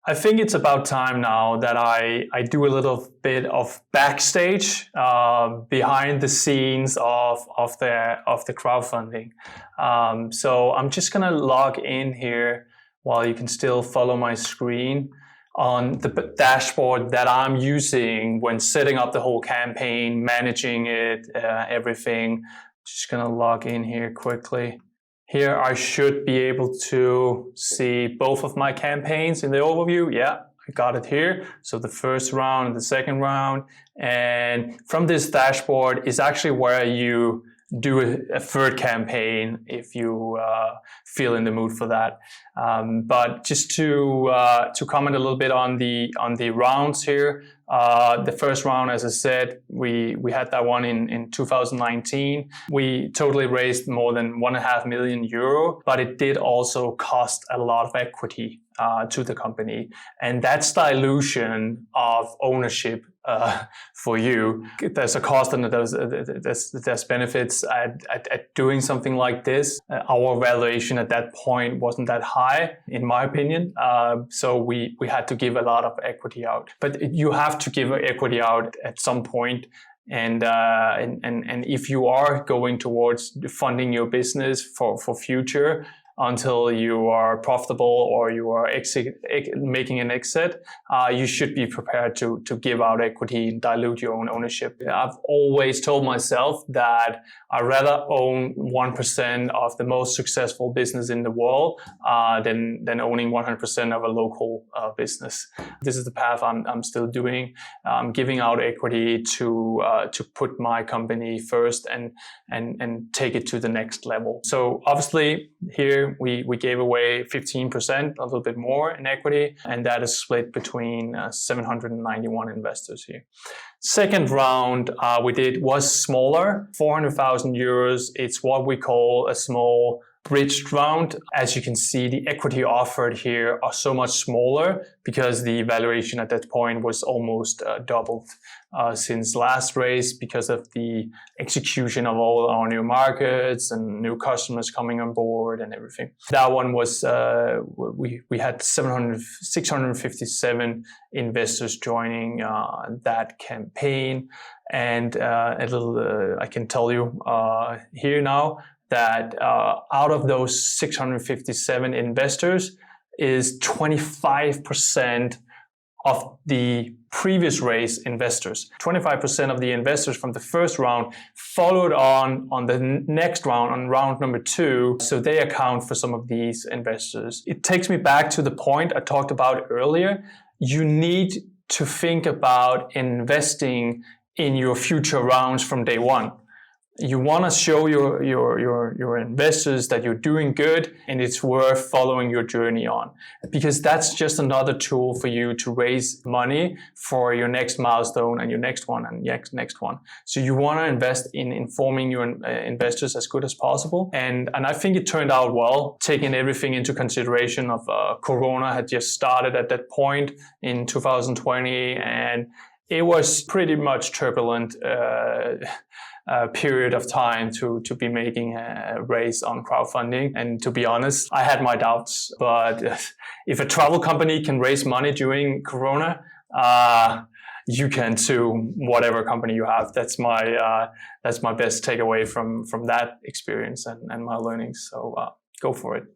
I think it's about time now that I do a little bit of backstage behind the scenes of the crowdfunding. So I'm just gonna log in here while you can still follow my screen on the dashboard that I'm using when setting up the whole campaign, managing it, everything. Just gonna log in here quickly. Here I should be able to see both of my campaigns in the overview. Yeah, I got it here. So the first round and the second round. And from this dashboard is actually where you do a third campaign if you feel in the mood for that. But just to comment a little bit on the rounds here. The first round, as I said, we had that one in 2019. We totally raised more than €1.5 million, but it did also cost a lot of equity to the company. And that's dilution of ownership for you. There's a cost and there's benefits at doing something like this. Our valuation at that point wasn't that high, in my opinion. So we had to give a lot of equity out. But you have to give equity out at some point. And if you are going towards funding your business for future, until you are profitable or you are making an exit, you should be prepared to give out equity and dilute your own ownership. I've always told myself that I'd rather own 1% of the most successful business in the world than owning 100% of a local business. This is the path I'm still doing. Giving out equity to put my company first and take it to the next level. So obviously here we gave away 15%, a little bit more in equity, and that is split between 791 investors here. Second round we did was smaller, 400,000 euros. It's what we call a small bridged round. As you can see, the equity offered here are so much smaller because the valuation at that point was almost doubled since last raise because of the execution of all our new markets and new customers coming on board and everything. That one was, we had 657 investors joining that campaign. And I can tell you here now, that out of those 657 investors is 25% of the previous raise investors. 25% of the investors from the first round followed on the next round, on round number 2. So they account for some of these investors. It takes me back to the point I talked about earlier. You need to think about investing in your future rounds from day one. You want to show your investors that you're doing good and it's worth following your journey on, because that's just another tool for you to raise money for your next milestone and your next one and next one. So you want to invest in informing your investors as good as possible. And I think it turned out well, taking everything into consideration of Corona had just started at that point in 2020, and it was pretty much turbulent period of time to be making a raise on crowdfunding. And to be honest, I had my doubts. But if a travel company can raise money during Corona, you can too, whatever company you have. That's my best takeaway from that experience and my learnings. So go for it.